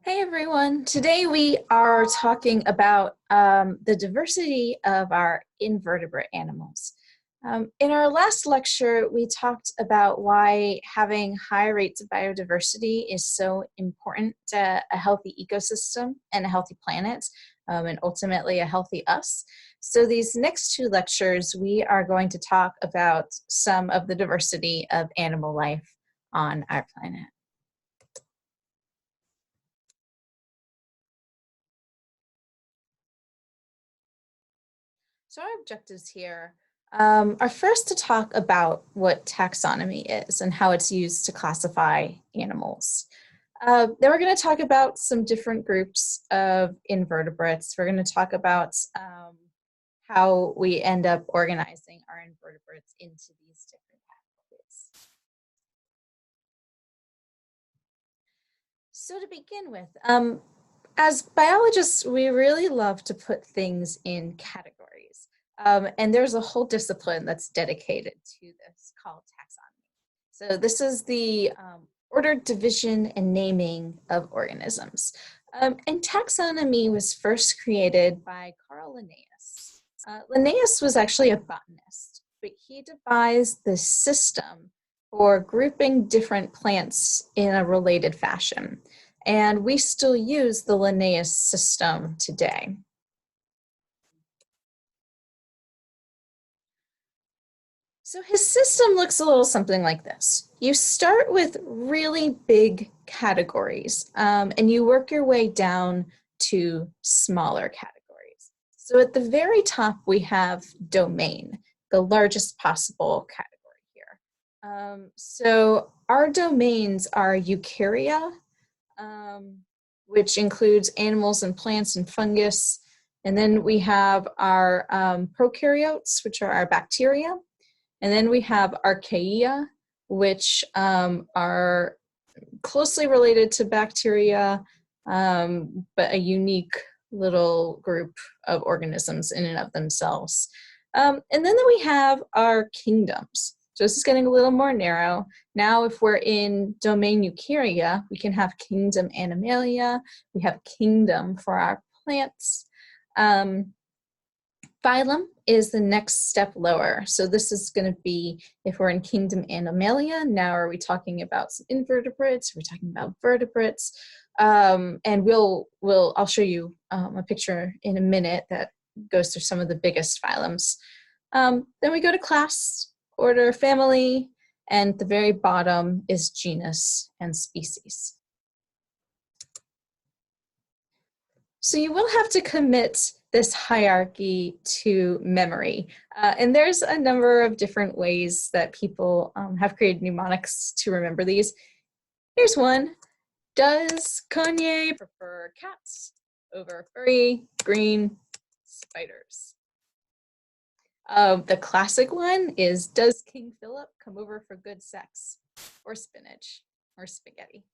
Hey everyone, today we are talking about the diversity of our invertebrate animals. In our last lecture, we talked about why having high rates of biodiversity is so important to a healthy ecosystem and a healthy planet, and ultimately a healthy us. So these next two lectures, we are going to talk about some of the diversity of animal life on our planet. So our objectives here are first to talk about what taxonomy is and how it's used to classify animals. Then we're going to talk about some different groups of invertebrates. We're going to talk about how we end up organizing our invertebrates into these different categories. So to begin with, as biologists, we really love to put things in categories. And there's a whole discipline that's dedicated to this called taxonomy. So this is the ordered division and naming of organisms. And taxonomy was first created by Carl Linnaeus. Linnaeus was actually a botanist, but he devised the system for grouping different plants in a related fashion. And we still use the Linnaeus system today. So his system looks a little something like this. You start with really big categories, and you work your way down to smaller categories. So at the very top, we have domain, the largest possible category here. So our domains are eukarya, which includes animals and plants and fungus. And then we have our prokaryotes, which are our bacteria. And then we have archaea, which are closely related to bacteria, but a unique little group of organisms in and of themselves. And then we have our kingdoms. So this is getting a little more narrow. Now, if we're in domain eukarya, we can have kingdom Animalia. We have kingdom for our plants. Phylum is the next step lower. So this is going to be, if we're in kingdom Animalia, now are we talking about some invertebrates? We're talking about vertebrates. And I'll show you a picture in a minute that goes through some of the biggest phylums. Then we go to class, order, family, and the very bottom is genus and species. So you will have to commit this hierarchy to memory. And there's a number of different ways that people have created mnemonics to remember these. Here's one. Does Kanye prefer cats over furry green spiders? The classic one is, does King Philip come over for good sex or spinach or spaghetti?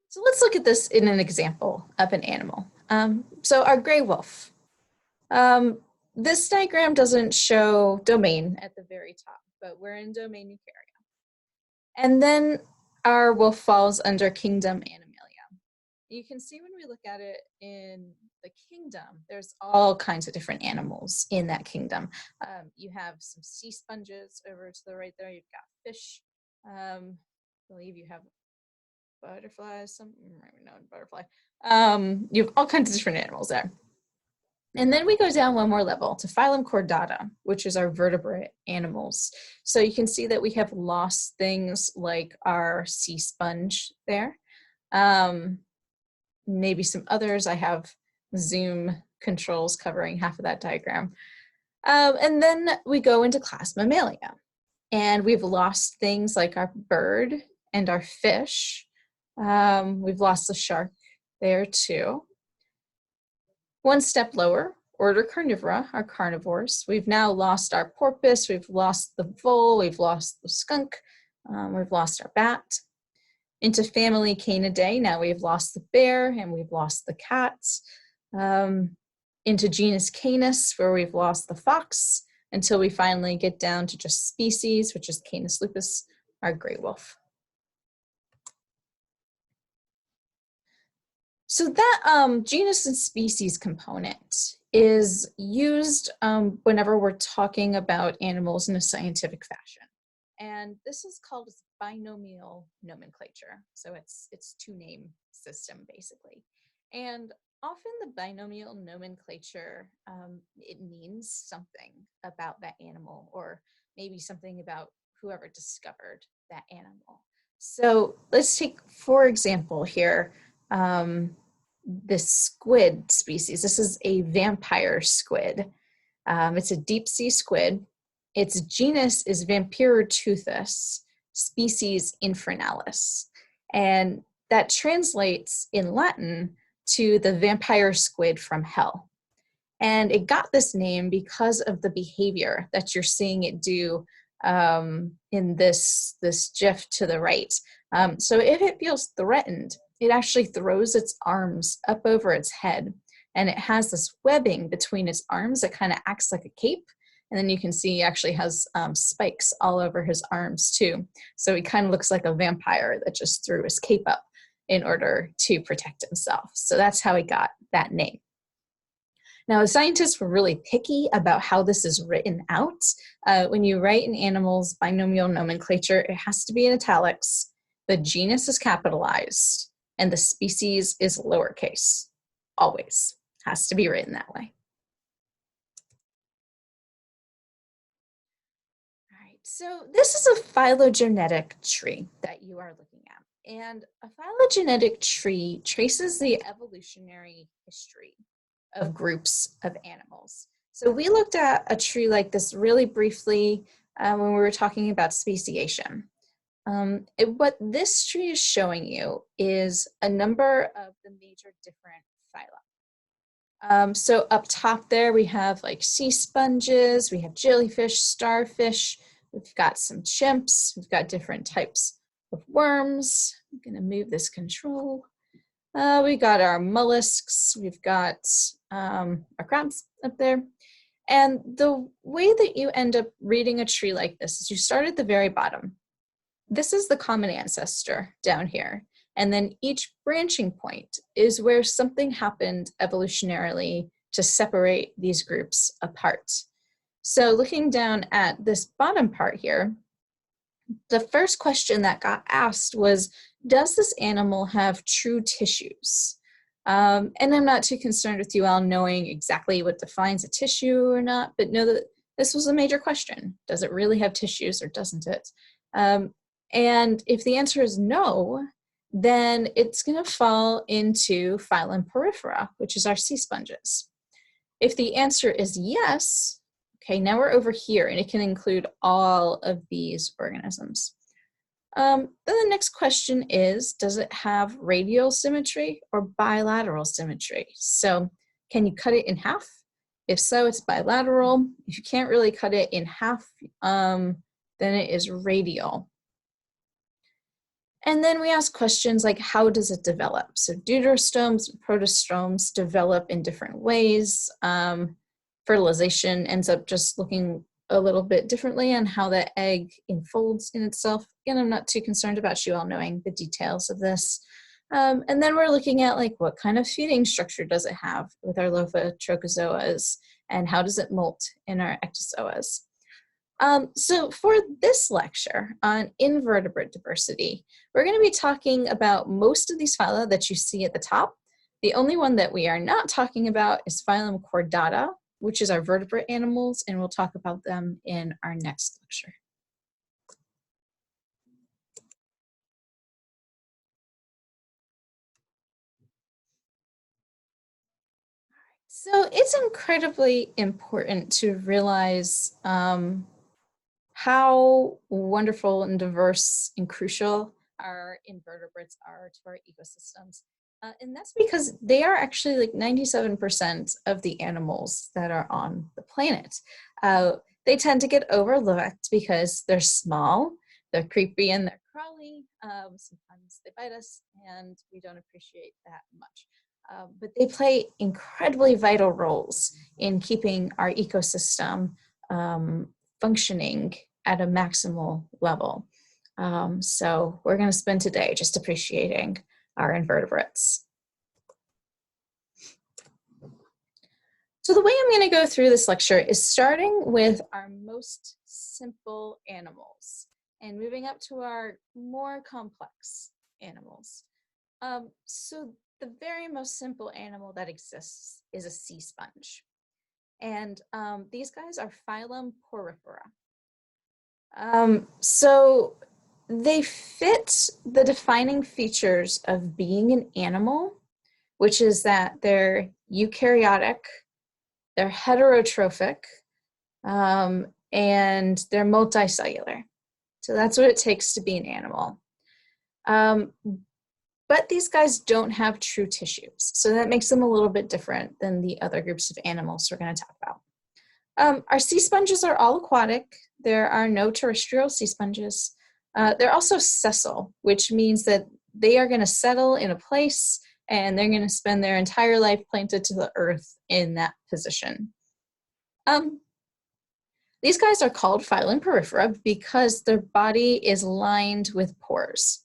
So let's look at this in an example of an animal. So our gray wolf. This diagram doesn't show domain at the very top, but we're in domain eukarya. And then our wolf falls under kingdom Animalia. You can see when we look at it in the kingdom, there's all kinds of different animals in that kingdom. You have some sea sponges over to the right there. You've got fish. I believe you have butterflies, butterfly. You have all kinds of different animals there. And then we go down one more level to phylum Chordata, which is our vertebrate animals. So you can see that we have lost things like our sea sponge there. Maybe some others. I have zoom controls covering half of that diagram. And then we go into class Mammalia. And we've lost things like our bird and our fish. We've lost the shark there too. One step lower, order Carnivora, our carnivores. We've now lost our porpoise, we've lost the vole, we've lost the skunk, we've lost our bat. Into family Canidae, now we've lost the bear and we've lost the cats. Into genus Canis, where we've lost the fox, until we finally get down to just species, which is Canis lupus, our gray wolf. So that genus and species component is used whenever we're talking about animals in a scientific fashion. And this is called binomial nomenclature. So it's two-name system, basically. And often the binomial nomenclature, it means something about that animal, or maybe something about whoever discovered that animal. So let's take, for example, here, this squid species. This is a vampire squid. It's a deep sea squid. Its genus is Vampiroteuthis, species Infernalis. And that translates in Latin to the vampire squid from hell. And it got this name because of the behavior that you're seeing it do in this GIF to the right. So if it feels threatened, it actually throws its arms up over its head, and it has this webbing between its arms that kind of acts like a cape. And then you can see he actually has spikes all over his arms too. So he kind of looks like a vampire that just threw his cape up in order to protect himself. So that's how he got that name. Now, scientists were really picky about how this is written out. When you write an animal's binomial nomenclature, it has to be in italics, the genus is capitalized, and the species is lowercase. Always has to be written that way. All right, so this is a phylogenetic tree that you are looking at. And a phylogenetic tree traces the evolutionary history of groups of animals. So we looked at a tree like this really briefly when we were talking about speciation. What this tree is showing you is a number of the major different phyla. So up top there we have like sea sponges, we have jellyfish, starfish, we've got some chimps, we've got different types of worms. I'm gonna move this control. We got our mollusks, we've got our crabs up there. And the way that you end up reading a tree like this is you start at the very bottom. This is the common ancestor down here. And then each branching point is where something happened evolutionarily to separate these groups apart. So looking down at this bottom part here, the first question that got asked was, does this animal have true tissues? And I'm not too concerned with you all knowing exactly what defines a tissue or not, but know that this was a major question. Does it really have tissues or doesn't it? And if the answer is no, then it's going to fall into phylum Porifera, which is our sea sponges. If the answer is yes, okay, now we're over here, and it can include all of these organisms. Then the next question is, does it have radial symmetry or bilateral symmetry? So can you cut it in half? If so, it's bilateral. If you can't really cut it in half, then it is radial. And then we ask questions like, how does it develop? So deuterostomes and protostomes develop in different ways. Fertilization ends up just looking a little bit differently on how the egg enfolds in itself. Again, I'm not too concerned about you all knowing the details of this. And then we're looking at like, what kind of feeding structure does it have with our Lophotrochozoas, and how does it molt in our ectozoas? So for this lecture on invertebrate diversity, we're going to be talking about most of these phyla that you see at the top. The only one that we are not talking about is phylum Chordata, which is our vertebrate animals, and we'll talk about them in our next lecture. So it's incredibly important to realize how wonderful and diverse and crucial our invertebrates are to our ecosystems. And that's because they are actually like 97% of the animals that are on the planet. They tend to get overlooked because they're small, they're creepy, and they're crawly. Sometimes they bite us, and we don't appreciate that much. But they play incredibly vital roles in keeping our ecosystem functioning at a maximal level. So we're going to spend today just appreciating our invertebrates. So the way I'm going to go through this lecture is starting with our most simple animals and moving up to our more complex animals. So the very most simple animal that exists is a sea sponge. And these guys are phylum Porifera. So they fit the defining features of being an animal, which is that they're eukaryotic, they're heterotrophic, and they're multicellular. So that's what it takes to be an animal. But these guys don't have true tissues, so that makes them a little bit different than the other groups of animals we're going to talk about. Our sea sponges are all aquatic. There are no terrestrial sea sponges. They're also sessile, which means that they are going to settle in a place and they're going to spend their entire life planted to the earth in that position. These guys are called phylum Porifera because their body is lined with pores.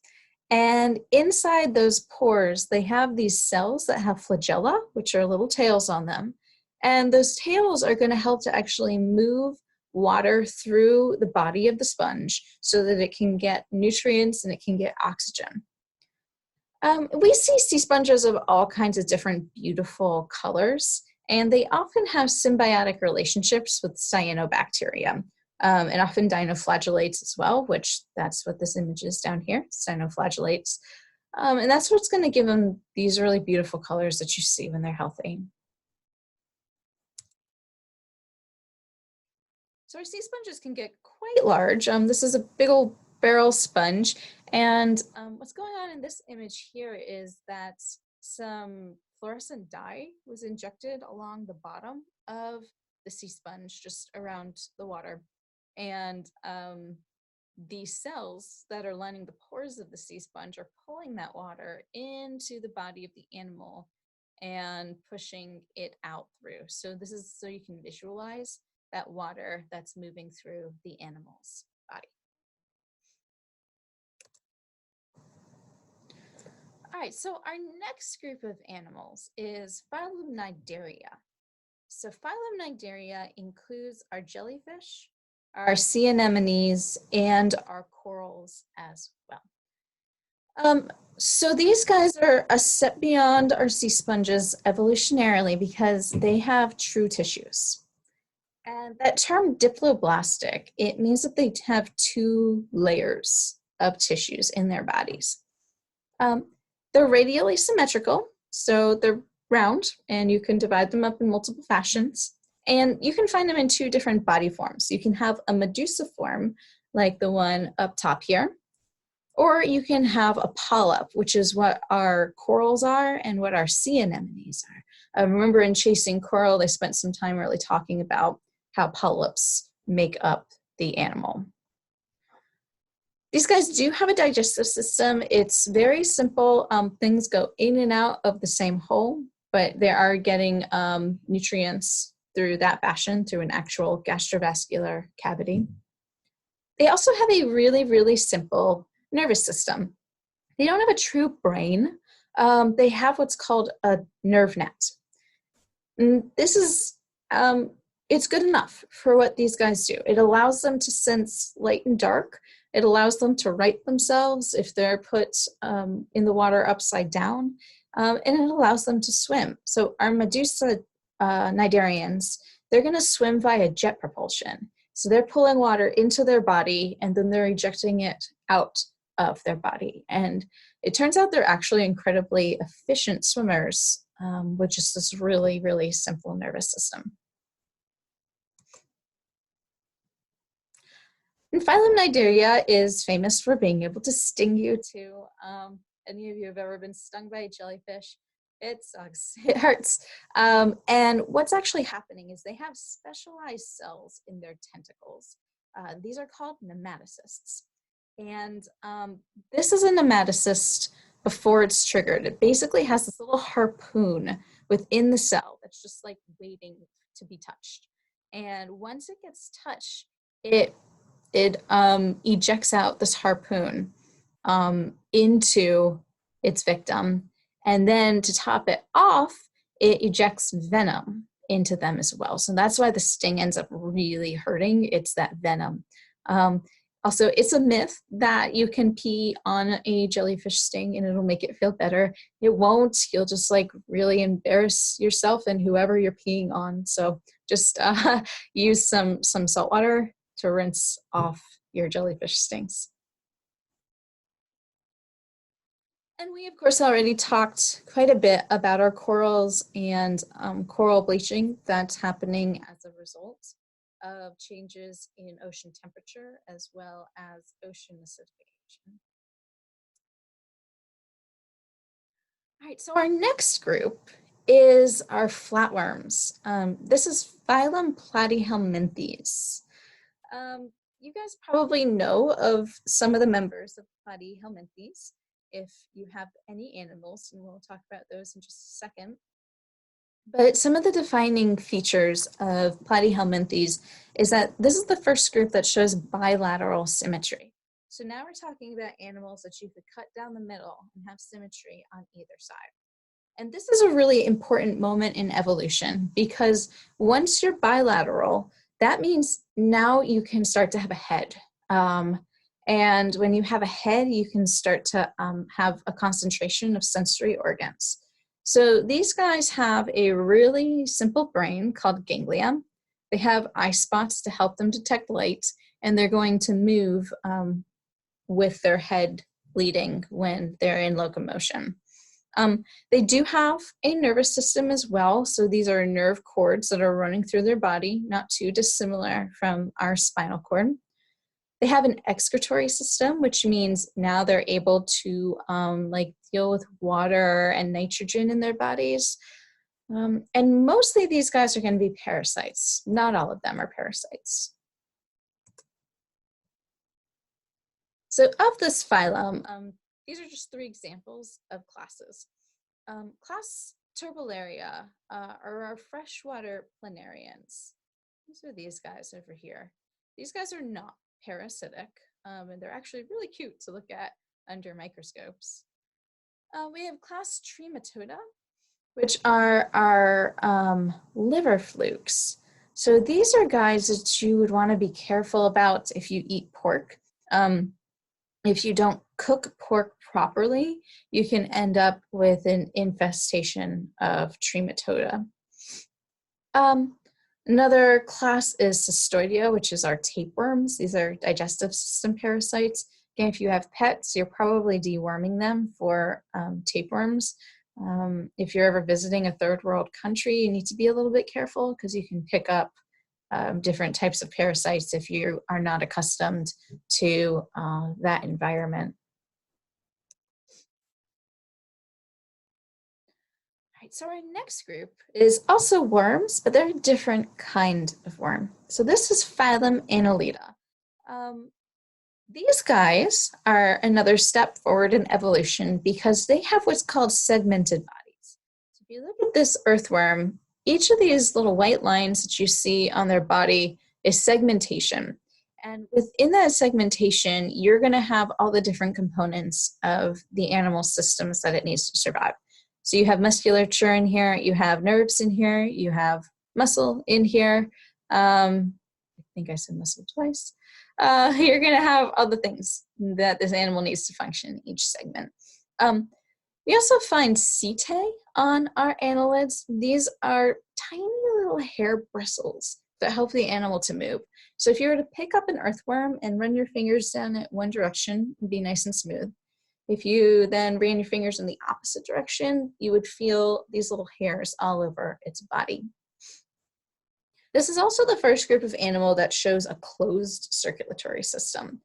And inside those pores, they have these cells that have flagella, which are little tails on them. And those tails are going to help to actually move water through the body of the sponge so that it can get nutrients and it can get oxygen. We see sea sponges of all kinds of different beautiful colors, and they often have symbiotic relationships with cyanobacteria, and often dinoflagellates as well, which that's what this image is down here, dinoflagellates. And that's what's going to give them these really beautiful colors that you see when they're healthy. So our sea sponges can get quite large. This is a big old barrel sponge. And what's going on in this image here is that some fluorescent dye was injected along the bottom of the sea sponge, just around the water. And these cells that are lining the pores of the sea sponge are pulling that water into the body of the animal and pushing it out through. So this is so you can visualize that water that's moving through the animal's body. All right, so our next group of animals is phylum Cnidaria. So phylum Cnidaria includes our jellyfish, our sea anemones, and our corals as well. So these guys are a step beyond our sea sponges evolutionarily because they have true tissues. And that term diploblastic, it means that they have two layers of tissues in their bodies. They're radially symmetrical, so they're round, and you can divide them up in multiple fashions. And you can find them in two different body forms. You can have a medusa form, like the one up top here, or you can have a polyp, which is what our corals are and what our sea anemones are. I remember in Chasing Coral, they spent some time really talking about how polyps make up the animal. These guys do have a digestive system. It's very simple. Things go in and out of the same hole, but they are getting nutrients through that fashion, through an actual gastrovascular cavity. They also have a really, really simple nervous system. They don't have a true brain. They have what's called a nerve net. And this is, it's good enough for what these guys do. It allows them to sense light and dark. It allows them to right themselves if they're put in the water upside down, and it allows them to swim. So our Medusa cnidarians, they're going to swim via jet propulsion. So they're pulling water into their body, and then they're ejecting it out of their body. And it turns out they're actually incredibly efficient swimmers, with just this really, really simple nervous system. And phylum Cnidaria is famous for being able to sting you too. Any of you have ever been stung by a jellyfish? It sucks, it hurts. And what's actually happening is they have specialized cells in their tentacles. These are called nematocysts. And this is a nematocyst before it's triggered. It basically has this little harpoon within the cell that's just like waiting to be touched. And once it gets touched, it ejects out this harpoon into its victim. And then to top it off, it ejects venom into them as well. So that's why the sting ends up really hurting. It's that venom. Also, it's a myth that you can pee on a jellyfish sting and it'll make it feel better. It won't. You'll just like really embarrass yourself and whoever you're peeing on. So just use some salt water to rinse off your jellyfish stings. And we, of course, already talked quite a bit about our corals and coral bleaching that's happening as a result of changes in ocean temperature as well as ocean acidification. All right, so our next group is our flatworms. This is phylum Platyhelminthes. You guys probably know of some of the members of Platyhelminthes if you have any animals, and we'll talk about those in just a second. But some of the defining features of Platyhelminthes is that this is the first group that shows bilateral symmetry. So now we're talking about animals that you could cut down the middle and have symmetry on either side. And this is a really important moment in evolution because once you're bilateral, that means now you can start to have a head. And when you have a head, you can start to have a concentration of sensory organs. So these guys have a really simple brain called ganglia. They have eye spots to help them detect light, and they're going to move with their head leading when they're in locomotion. They do have a nervous system as well. So these are nerve cords that are running through their body, not too dissimilar from our spinal cord. They have an excretory system, which means now they're able to like deal with water and nitrogen in their bodies. And mostly these guys are going to be parasites. Not all of them are parasites. So of this phylum, these are just 3 examples of classes. Class Turbularia are our freshwater planarians. These are these guys over here. These guys are not parasitic, and they're actually really cute to look at under microscopes. We have class Trematoda, which are our liver flukes. So these are guys that you would want to be careful about if you eat pork. If you don't cook pork properly, you can end up with an infestation of Trematoda. Another class is Cystoidea, which is our tapeworms. These are digestive system parasites. Again, if you have pets, you're probably deworming them for tapeworms. If you're ever visiting a third world country, you need to be a little bit careful because you can pick up different types of parasites if you are not accustomed to that environment. All right, so our next group is also worms, but they're a different kind of worm. So this is phylum Annelida. These guys are another step forward in evolution because they have what's called segmented bodies. So if you look at this earthworm, each of these little white lines that you see on their body is segmentation. And within that segmentation, you're going to have all the different components of the animal systems that it needs to survive. So you have musculature in here, you have nerves in here, you have muscle in here. I think I said muscle twice. You're going to have all the things that this animal needs to function in each segment. We also find setae on our annelids. These are tiny little hair bristles that help the animal to move. So if you were to pick up an earthworm and run your fingers down it one direction, it'd be nice and smooth. If you then ran your fingers in the opposite direction, you would feel these little hairs all over its body. This is also the first group of animal that shows a closed circulatory system.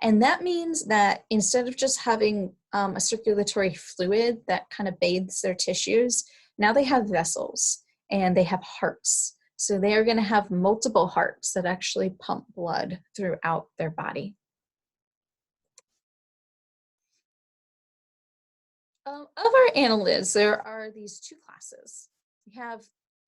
And that means that instead of just having a circulatory fluid that kind of bathes their tissues, now they have vessels and they have hearts. So they are going to have multiple hearts that actually pump blood throughout their body. Of our annelids, there are these 2 classes. We have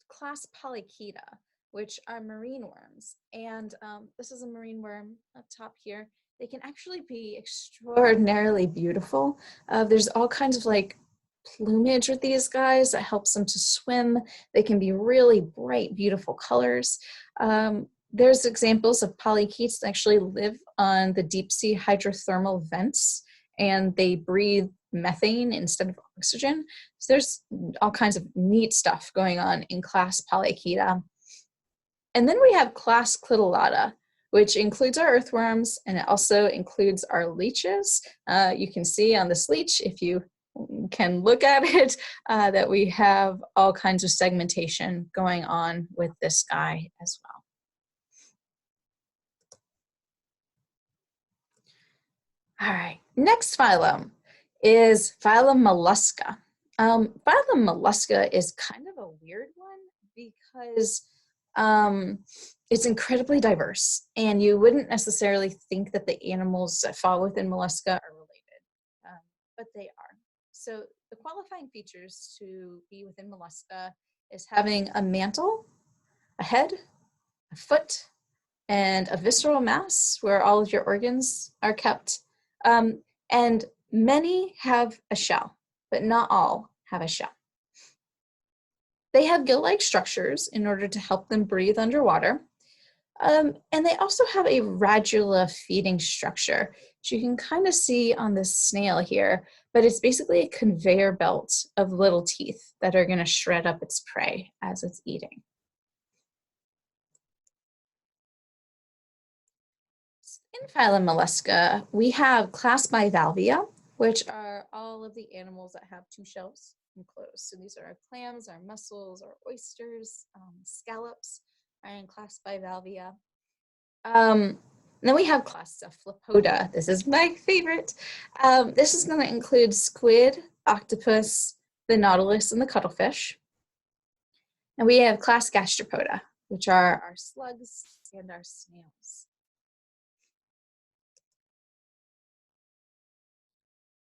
class Polychaeta, which are marine worms. And this is a marine worm up top here. They can actually be extraordinarily beautiful. There's all kinds of like plumage with these guys that helps them to swim. They can be really bright, beautiful colors. There's examples of polychaetes that actually live on the deep sea hydrothermal vents, and they breathe methane instead of oxygen. So there's all kinds of neat stuff going on in class Polychaeta. And then we have class Clitellata, which includes our earthworms, and it also includes our leeches. You can see on this leech, if you can look at it, that we have all kinds of segmentation going on with this guy as well. All right, next phylum is phylum Mollusca. Phylum Mollusca is kind of a weird one because it's incredibly diverse, and you wouldn't necessarily think that the animals that fall within Mollusca are related, but they are. So the qualifying features to be within Mollusca is having a mantle, a head, a foot, and a visceral mass where all of your organs are kept. And many have a shell, but not all have a shell. They have gill-like structures in order to help them breathe underwater. And they also have a radula feeding structure, which you can kind of see on this snail here, but it's basically a conveyor belt of little teeth that are going to shred up its prey as it's eating. In phylum Mollusca, we have class Bivalvia, which are all of the animals that have two shells enclosed. So these are our clams, our mussels, our oysters, scallops are in class Bivalvia. Then we have class Cephalopoda. This is my favorite. This is going to include squid, octopus, the nautilus, and the cuttlefish. And we have class Gastropoda, which are our slugs and our snails.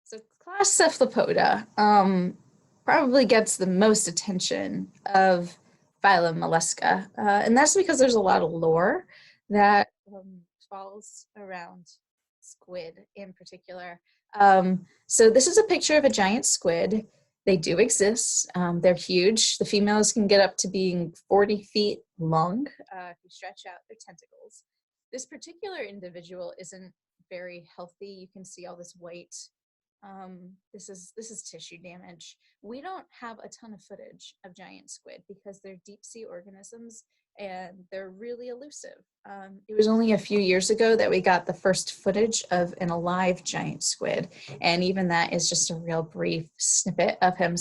So class Cephalopoda probably gets the most attention of phylum Mollusca, and that's because there's a lot of lore that falls around squid in particular. So this is a picture of a giant squid. They do exist. They're huge. The females can get up to being 40 feet long if you stretch out their tentacles. This particular individual isn't very healthy. You can see all this white. This is tissue damage. We don't have a ton of footage of giant squid because they're deep sea organisms and they're really elusive. It was only a few years ago that we got the first footage of an alive giant squid, and even that is just a real brief snippet of him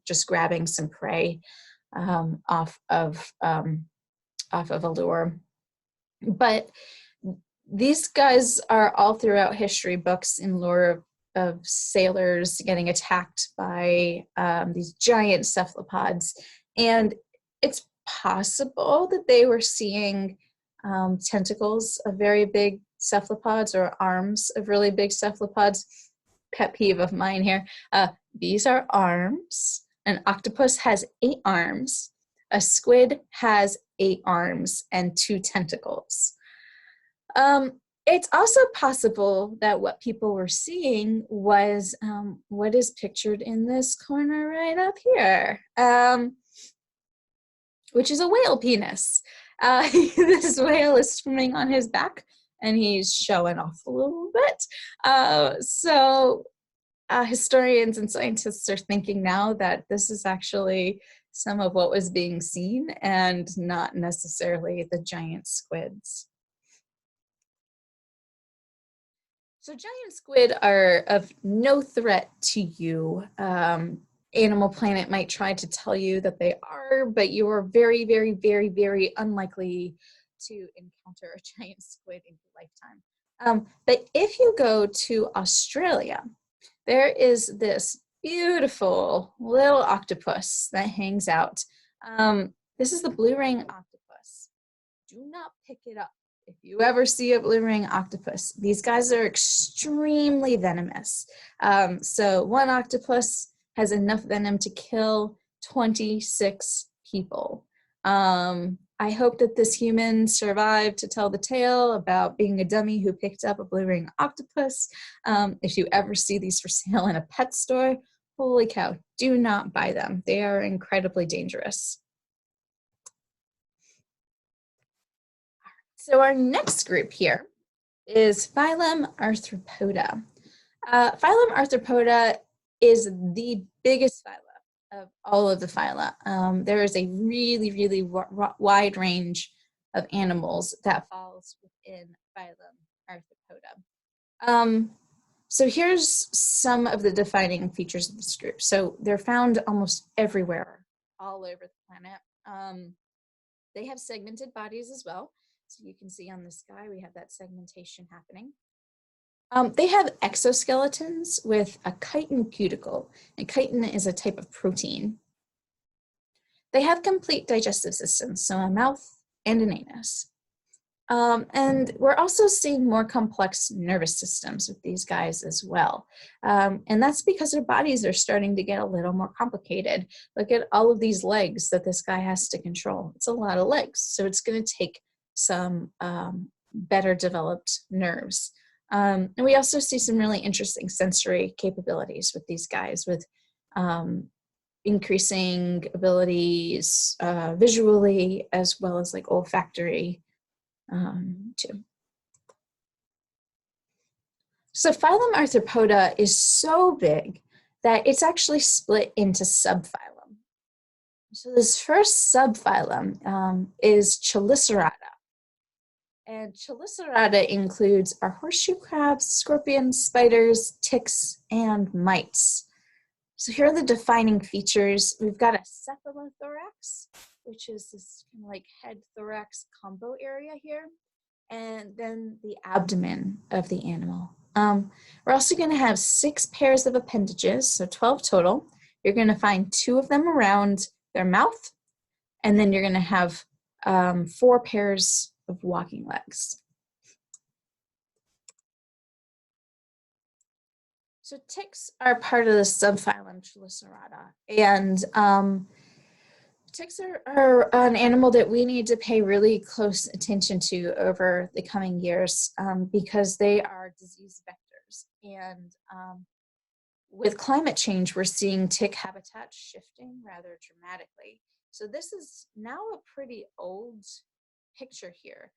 just grabbing some prey off of a lure. But these guys are all throughout history books in lore of sailors getting attacked by these giant cephalopods, and it's possible that they were seeing tentacles of very big cephalopods or arms of really big cephalopods. Pet peeve of mine here. These are arms. An octopus has 8 arms. A squid has 8 arms and 2 tentacles. It's also possible that what people were seeing was what is pictured in this corner right up here, which is a whale penis. This whale is swimming on his back and he's showing off a little bit. So historians and scientists are thinking now that this is actually some of what was being seen and not necessarily the giant squids. So giant squid are of no threat to you. Animal Planet might try to tell you that they are, but you are very, very, very, very unlikely to encounter a giant squid in your lifetime. But if you go to Australia, there is this beautiful little octopus that hangs out. This is the blue ring octopus. Do not pick it up. If you ever see a blue ring octopus, these guys are extremely venomous. So one octopus has enough venom to kill 26 people. I hope that this human survived to tell the tale about being a dummy who picked up a blue ring octopus. If you ever see these for sale in a pet store, Holy cow, do not buy them. They are incredibly dangerous. So our next group here is phylum Arthropoda. Phylum Arthropoda is the biggest phyla of all of the phyla. There is a really wide range of animals that falls within phylum Arthropoda. So here's some of the defining features of this group. So they're found almost everywhere, all over the planet. They have segmented bodies as well. So you can see on this guy, we have that segmentation happening. They have exoskeletons with a chitin cuticle, and chitin is a type of protein. They have complete digestive systems, so a mouth and an anus. And we're also seeing more complex nervous systems with these guys as well. And that's because their bodies are starting to get a little more complicated. Look at all of these legs that this guy has to control. It's a lot of legs, so it's going to take some better developed nerves. And we also see some really interesting sensory capabilities with these guys, with increasing abilities visually as well as like olfactory too. So phylum Arthropoda is so big that it's actually split into subphylum. So this first subphylum is Chelicerata. And Chelicerata includes our horseshoe crabs, scorpions, spiders, ticks, and mites. So here are the defining features. We've got a cephalothorax, which is this kind of like head-thorax combo area here, and then the abdomen of the animal. We're also going to have 6 pairs of appendages, so 12 total. You're going to find 2 of them around their mouth, and then you're going to have 4 pairs of walking legs. So ticks are part of the subphylum Chelicerata, and ticks are an animal that we need to pay really close attention to over the coming years because they are disease vectors. And with climate change, we're seeing tick habitat shifting rather dramatically. So this is now a pretty old picture here.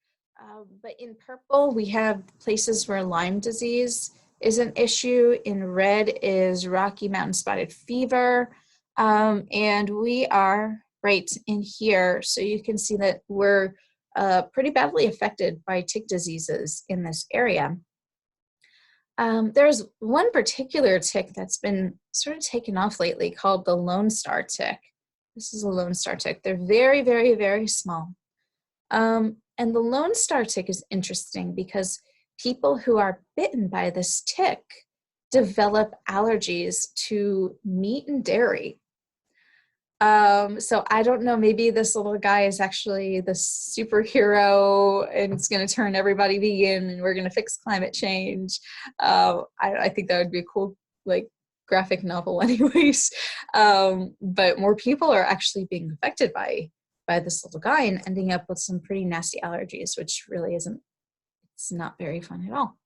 But in purple, we have places where Lyme disease is an issue. In red is Rocky Mountain spotted fever. And we are right in here. So you can see that we're pretty badly affected by tick diseases in this area. There's one particular tick that's been sort of taken off lately called the Lone Star tick. This is a Lone Star tick. They're very small. And the Lone Star tick is interesting because people who are bitten by this tick develop allergies to meat and dairy. So I don't know, maybe this little guy is actually the superhero and it's going to turn everybody vegan and we're going to fix climate change. I think that would be a cool, like, graphic novel anyways. But more people are actually being affected by this little guy and ending up with some pretty nasty allergies, which really it's not very fun at all.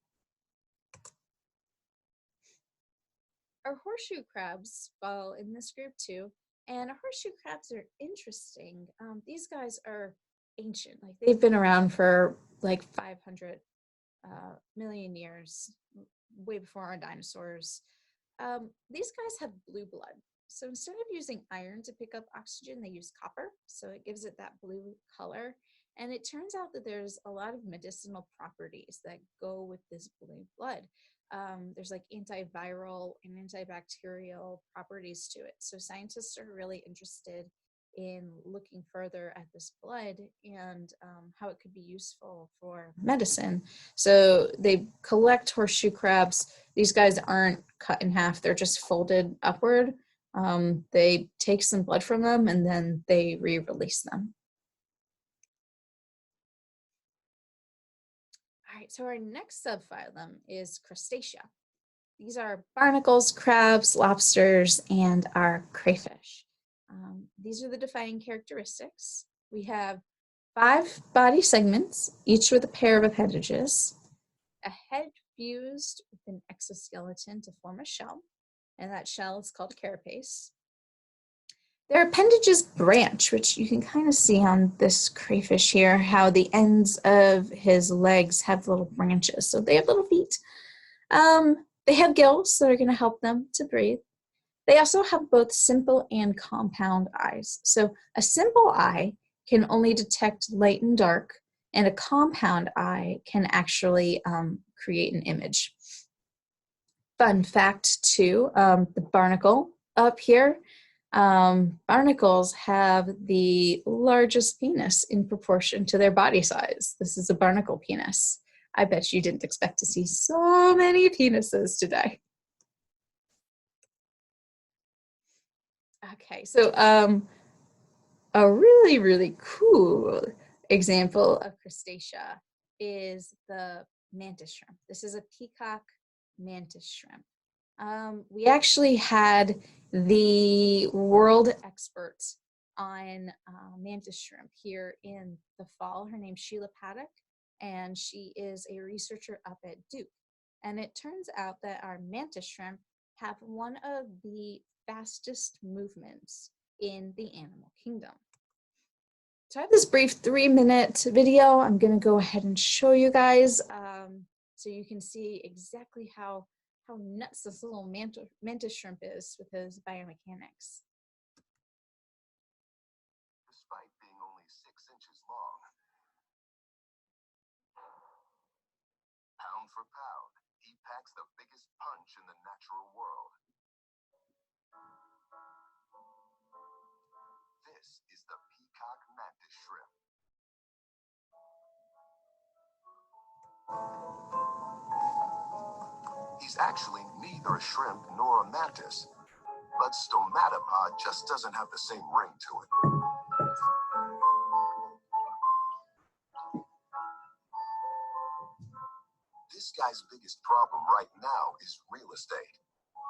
Our horseshoe crabs fall in this group too. And horseshoe crabs are interesting. These guys are ancient. Like, they've been around for like 500 million years, way before our dinosaurs. These guys have blue blood. So instead of using iron to pick up oxygen, they use copper. So it gives it that blue color. And it turns out that there's a lot of medicinal properties that go with this blue blood. There's like antiviral and antibacterial properties to it. So scientists are really interested in looking further at this blood and how it could be useful for medicine. So they collect horseshoe crabs. These guys aren't cut in half, they're just folded upward. They take some blood from them and then they re-release them. All right, so our next subphylum is Crustacea. These are barnacles, crabs, lobsters, and our crayfish. These are the defining characteristics. We have 5 body segments, each with a pair of appendages, a head fused with an exoskeleton to form a shell, and that shell is called carapace. Their appendages branch, which you can kind of see on this crayfish here, how the ends of his legs have little branches. So they have little feet. They have gills that are going to help them to breathe. They also have both simple and compound eyes. So a simple eye can only detect light and dark, and a compound eye can actually create an image. Fun fact too, the barnacle up here, barnacles have the largest penis in proportion to their body size. This is a barnacle penis. I bet you didn't expect to see so many penises today. Okay, so a really, really cool example of crustacea is the mantis shrimp. This is a peacock mantis shrimp. We actually had the world expert on mantis shrimp here in the fall. Her name's Sheila Paddock, and she is a researcher up at Duke. And it turns out that our mantis shrimp have one of the fastest movements in the animal kingdom. So I have this brief 3-minute video. I'm going to go ahead and show you guys so you can see exactly how nuts this little mantis shrimp is with his biomechanics. Despite being only 6 inches long, pound for pound, he packs the biggest punch in the natural world. This is the peacock mantis shrimp. He's actually neither a shrimp nor a mantis, but stomatopod just doesn't have the same ring to it. This guy's biggest problem right now is real estate.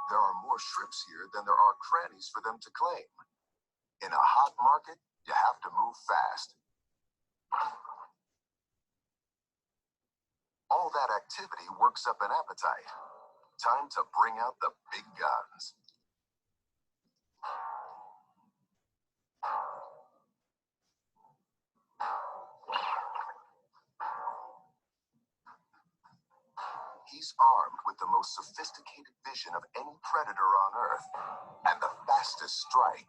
There are more shrimps here than there are crannies for them to claim. In a hot market, you have to move fast. All that activity works up an appetite. Time to bring out the big guns. He's armed with the most sophisticated vision of any predator on Earth and the fastest strike.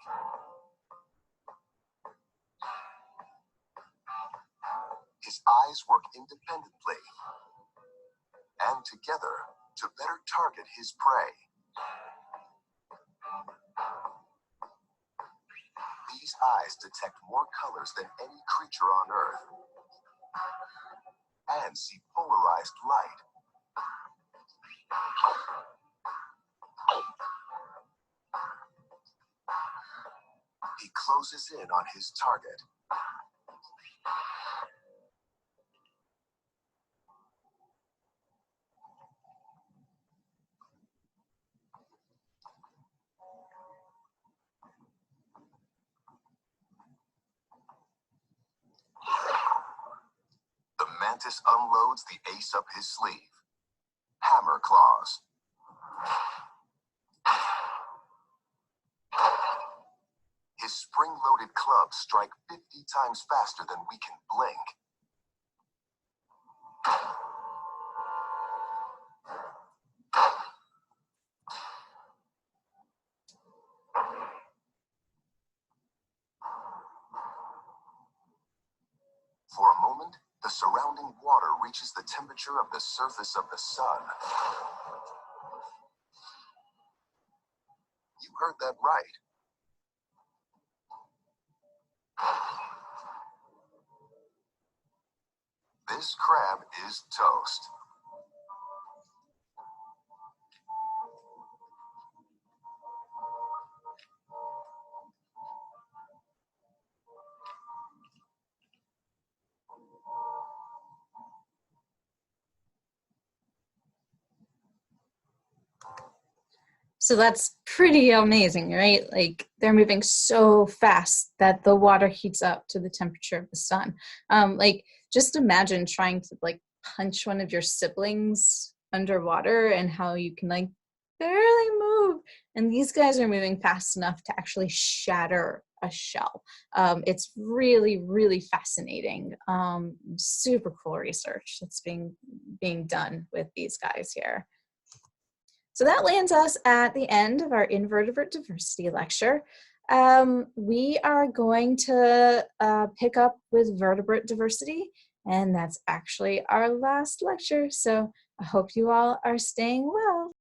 His eyes work independently and together to better target his prey. These eyes detect more colors than any creature on Earth and see polarized light. He closes in on his target. The mantis unloads the ace up his sleeve. Hammer claws. His spring-loaded clubs strike 50 times faster than we can blink. For a moment, the surrounding water reaches the temperature of the surface of the sun. You heard that right. This crab is toast. So that's pretty amazing, right? Like they're moving so fast that the water heats up to the temperature of the sun. Like just imagine trying to like punch one of your siblings underwater and how you can like barely move. And these guys are moving fast enough to actually shatter a shell. It's really, really fascinating. Super cool research that's being done with these guys here. So that lands us at the end of our invertebrate diversity lecture. We are going to pick up with vertebrate diversity, and that's actually our last lecture. So I hope you all are staying well.